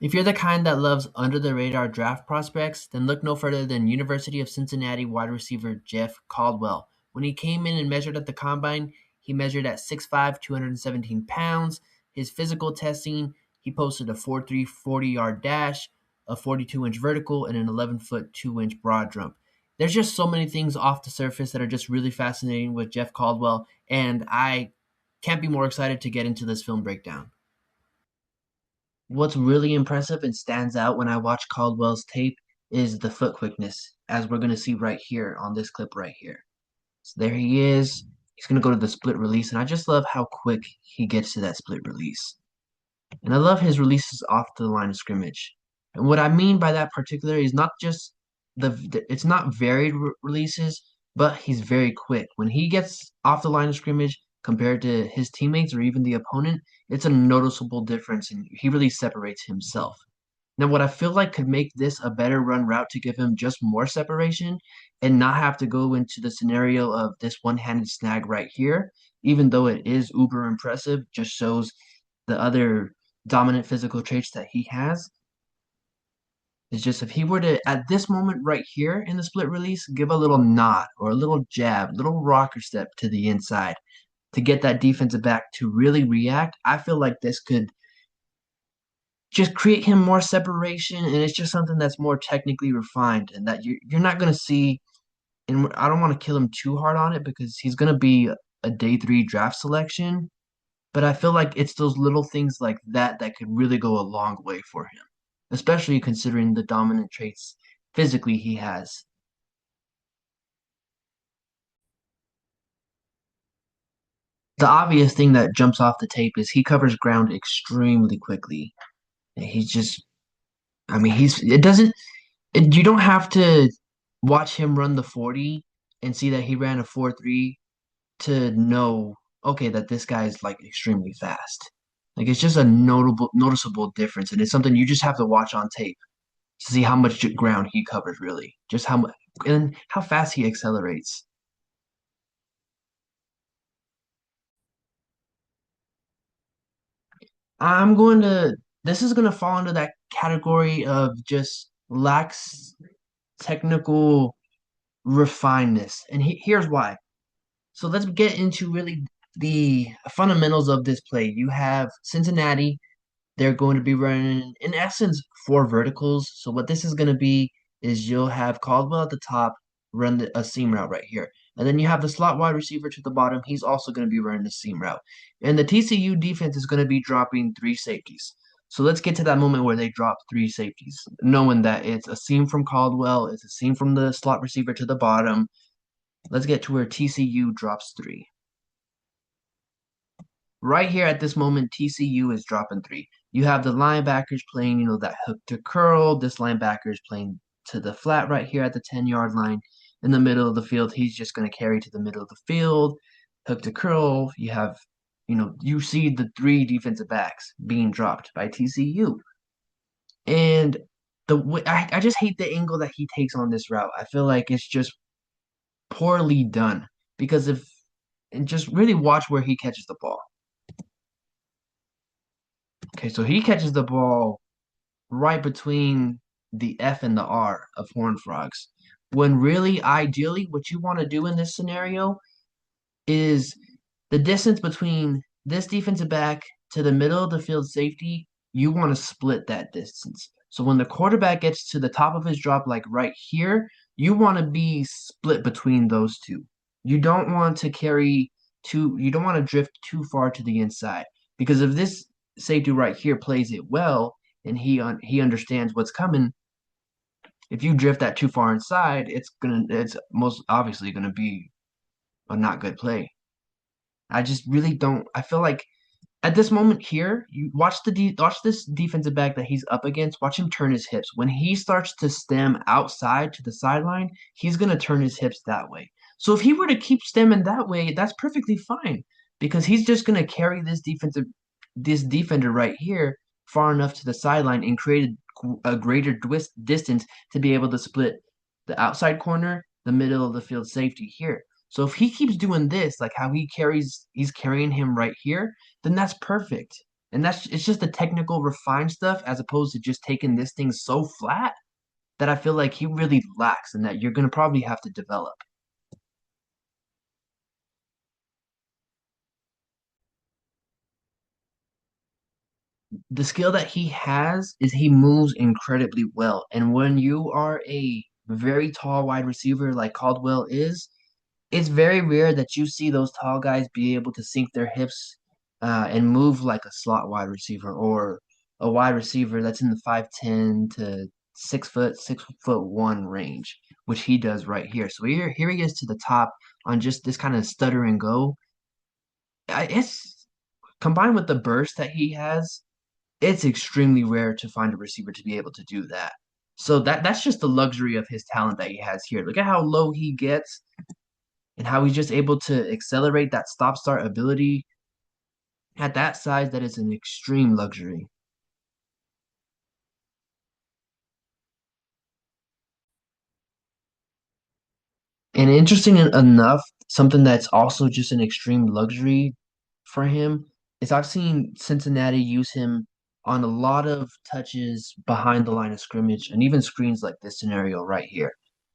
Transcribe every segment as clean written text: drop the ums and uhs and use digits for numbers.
If you're the kind that loves under the radar draft prospects, then look no further than University of Cincinnati wide receiver Jeff Caldwell. When he came in and measured at the combine, he measured at 6'5", 217 pounds. His physical testing, he posted a 4.3 40-yard dash, a 42-inch vertical, and an 11-foot 2-inch broad jump. There's just so many things off the surface that are just really fascinating with Jeff Caldwell, and I can't be more excited to get into this film breakdown. What's really impressive and stands out when I watch Caldwell's tape is the foot quickness, as we're going to see right here on this clip right here. So there he is. He's going to go to the split release, and I just love how quick he gets to that split release. And I love his releases off the line of scrimmage. And what I mean by that particular is not just it's not varied releases, but he's very quick. When he gets off the line of scrimmage compared to his teammates or even the opponent, it's a noticeable difference, and he really separates himself. Now, what I feel like could make this a better run route to give him just more separation and not have to go into the scenario of this one-handed snag right here, even though it is uber impressive, just shows the other dominant physical traits that he has. Is just if he were to, at this moment right here in the split release, give a little nod or a little jab, little rocker step to the inside to get that defensive back to really react, I feel like this could just create him more separation, and it's just something that's more technically refined and that you're not going to see. And I don't want to kill him too hard on it because he's going to be a day three draft selection, but I feel like it's those little things like that that could really go a long way for him, especially considering the dominant traits physically he has. The obvious thing that jumps off the tape is he covers ground extremely quickly. And he's just, I mean, it doesn't, you don't have to watch him run the 40 and see that he ran a 4.3 to know, okay, that this guy is like extremely fast. Like it's just a noticeable difference, and it's something you just have to watch on tape to see how much ground he covers, really, just how much and how fast he accelerates. I'm going to, this is going to fall into that category of just lacks technical refinedness, and here's why. So let's get into really the fundamentals of this play. You have Cincinnati. They're going to be running, in essence, four verticals. So what this is going to be is you'll have Caldwell at the top, run a seam route right here. And then you have the slot wide receiver to the bottom. He's also going to be running the seam route. And the TCU defense is going to be dropping three safeties. So let's get to that moment where they drop three safeties, knowing that it's a seam from Caldwell, it's a seam from the slot receiver to the bottom. Let's get to where TCU drops three. Right here at this moment, TCU is dropping three. You have the linebackers playing, that hook to curl. This linebacker is playing to the flat right here at the 10-yard line. In the middle of the field, he's just going to carry to the middle of the field, hook to curl. You have, you see the three defensive backs being dropped by TCU. And I just hate the angle that he takes on this route. I feel like it's just poorly done because and just really watch where he catches the ball. Okay, so he catches the ball right between the F and the R of Horned Frogs. When really, ideally, what you want to do in this scenario is the distance between this defensive back to the middle of the field safety, you want to split that distance. So when the quarterback gets to the top of his drop, like right here, you want to be split between those two. You don't want to you don't want to drift too far to the inside because if this safety right here plays it well and he understands what's coming, if you drift that too far inside, it's most obviously gonna be a not good play. I just really don't. I feel like at this moment here, you watch this defensive back that he's up against. Watch him turn his hips. When he starts to stem outside to the sideline, he's gonna turn his hips that way. So if he were to keep stemming that way, that's perfectly fine because he's just gonna carry this defender right here far enough to the sideline and create a greater distance to be able to split the outside corner, the middle of the field safety here. So if he keeps doing this, like how he's carrying him right here, then that's perfect. And that's it's just the technical refined stuff as opposed to just taking this thing so flat that I feel like he really lacks and that you're gonna probably have to develop. The skill that he has is he moves incredibly well. And when you are a very tall wide receiver like Caldwell is, it's very rare that you see those tall guys be able to sink their hips and move like a slot wide receiver or a wide receiver that's in the 5'10" to 6 foot, 6 foot one range, which he does right here. So here he is to the top on just this kind of stutter and go. It's combined with the burst that he has, it's extremely rare to find a receiver to be able to do that. So that's just the luxury of his talent that he has here. Look at how low he gets and how he's just able to accelerate that stop start ability at that size. That is an extreme luxury. And interesting enough, something that's also just an extreme luxury for him is I've seen Cincinnati use him on a lot of touches behind the line of scrimmage and even screens like this scenario right here.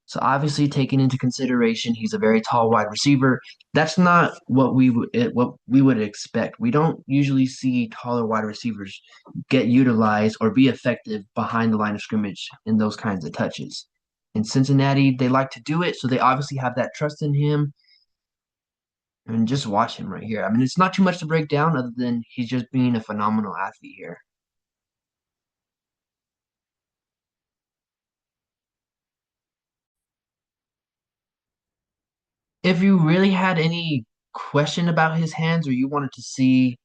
So obviously taking into consideration he's a very tall wide receiver, that's not what we would expect. We don't usually see taller wide receivers get utilized or be effective behind the line of scrimmage in those kinds of touches. In Cincinnati, they like to do it, so they obviously have that trust in him. I mean, just watch him right here. I mean, it's not too much to break down other than he's just being a phenomenal athlete here. If you really had any question about his hands or you wanted to see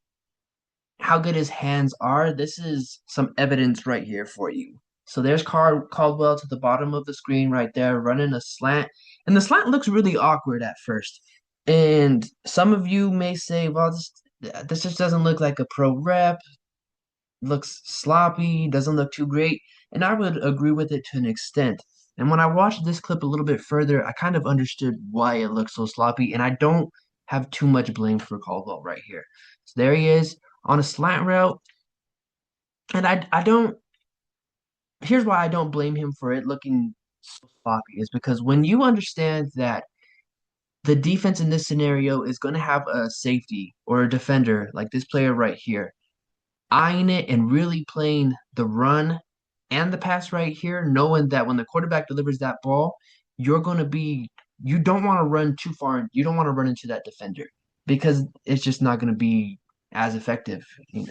how good his hands are, this is some evidence right here for you. So there's Caldwell to the bottom of the screen right there, running a slant. And the slant looks really awkward at first. And some of you may say, well, this just doesn't look like a pro rep, looks sloppy, doesn't look too great. And I would agree with it to an extent. And when I watched this clip a little bit further, I kind of understood why it looks so sloppy. And I don't have too much blame for Caldwell right here. So there he is on a slant route. And I don't, here's why I don't blame him for it looking so sloppy is because when you understand that the defense in this scenario is going to have a safety or a defender like this player right here, eyeing it and really playing the run and the pass right here, knowing that when the quarterback delivers that ball, you're going to be, you don't want to run too far. You don't want to run into that defender because it's just not going to be as effective,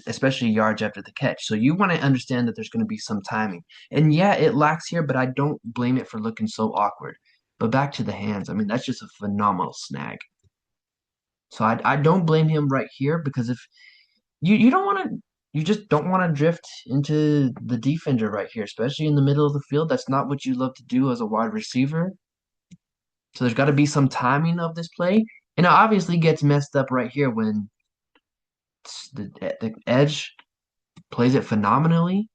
especially yards after the catch. So you want to understand that there's going to be some timing. And yeah, it lacks here, but I don't blame it for looking so awkward. But back to the hands. I mean, that's just a phenomenal snag. So I don't blame him right here because if you don't want to you just don't want to drift into the defender right here, especially in the middle of the field. That's not what you love to do as a wide receiver. So there's got to be some timing of this play. And it obviously gets messed up right here when the edge plays it phenomenally,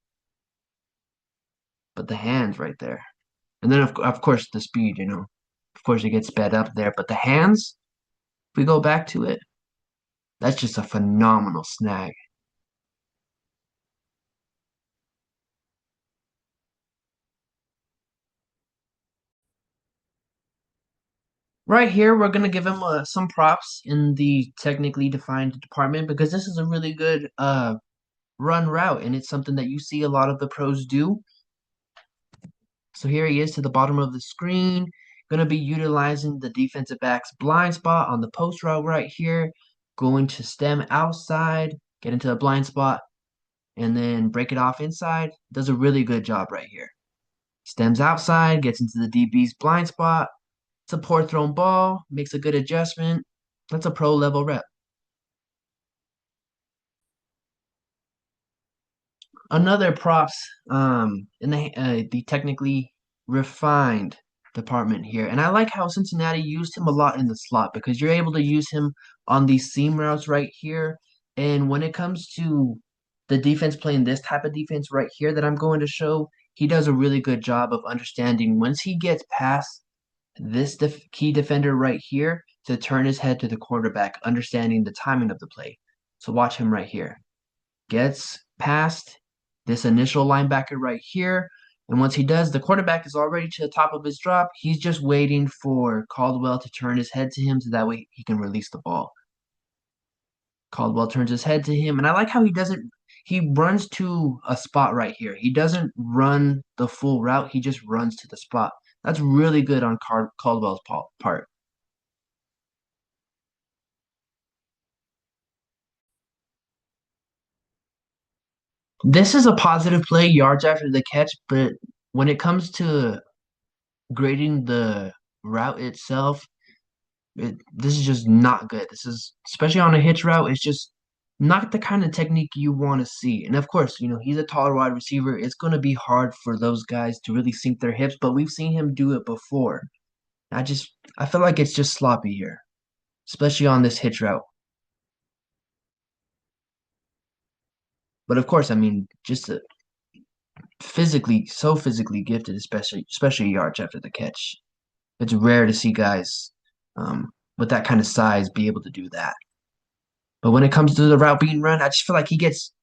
but the hands right there. And then of course the speed, Of course it gets sped up there, but the hands, if we go back to it, that's just a phenomenal snag. Right here, we're gonna give him some props in the technically defined department because this is a really good run route, and it's something that you see a lot of the pros do. So here he is to the bottom of the screen, gonna be utilizing the defensive back's blind spot on the post route right here, going to stem outside, get into a blind spot, and then break it off inside. Does a really good job right here. Stems outside, gets into the DB's blind spot. It's a poor thrown ball, makes a good adjustment. That's a pro level rep. Another props in the technically refined department here. And I like how Cincinnati used him a lot in the slot because you're able to use him on these seam routes right here. And when it comes to the defense playing this type of defense right here that I'm going to show, he does a really good job of understanding once he gets past this key defender right here to turn his head to the quarterback, understanding the timing of the play. So watch him right here. gets past this initial linebacker right here. And once he does, the quarterback is already to the top of his drop. He's just waiting for Caldwell to turn his head to him so that way he can release the ball. Caldwell turns his head to him, and I like how he runs to a spot right here. He doesn't run the full route, he just runs to the spot. That's really good on Caldwell's part. This is a positive play, yards after the catch, but when it comes to grading the route itself, this is just not good. This is, especially on a hitch route, it's just not the kind of technique you want to see. And of course, he's a taller wide receiver. It's going to be hard for those guys to really sink their hips, but we've seen him do it before. I feel like it's just sloppy here, especially on this hitch route. But of course, I mean, just so physically gifted, especially yards after the catch. It's rare to see guys with that kind of size be able to do that. But when it comes to the route being run, I just feel like he just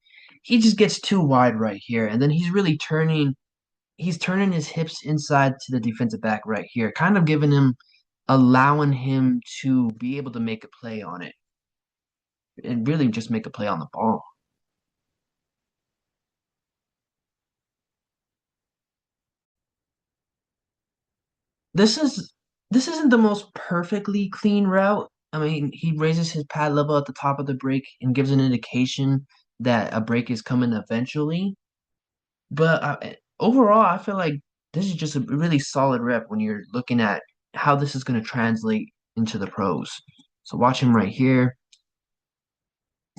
gets too wide right here, and then he's turning his hips inside to the defensive back right here, kind of allowing him to be able to make a play on it and really just make a play on the ball. This is this isn't the most perfectly clean route. I mean, he raises his pad level at the top of the break and gives an indication that a break is coming eventually. But overall, I feel like this is just a really solid rep when you're looking at how this is going to translate into the pros. So watch him right here.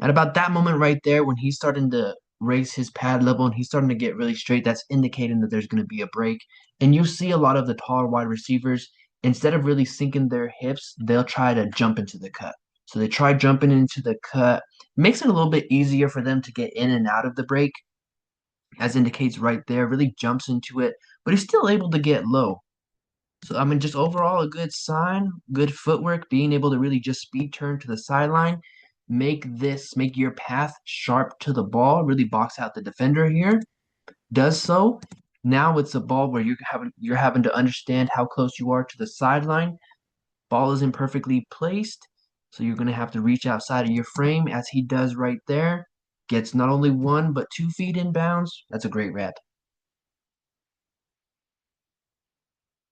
At about that moment right there, when he's starting to raise his pad level and he's starting to get really straight, that's indicating that there's going to be a break. And you see a lot of the taller wide receivers, instead of really sinking their hips, they'll try to jump into the cut. So they try jumping into the cut. Makes it a little bit easier for them to get in and out of the break, as indicates right there, really jumps into it, but he's still able to get low. So, I mean, just overall a good sign, good footwork, being able to really just speed turn to the sideline, make your path sharp to the ball, really box out the defender here. Does so. Now it's a ball where you're having to understand how close you are to the sideline. Ball isn't perfectly placed, so you're going to have to reach outside of your frame as he does right there. Gets not only 1 but 2 feet in bounds. That's a great rep.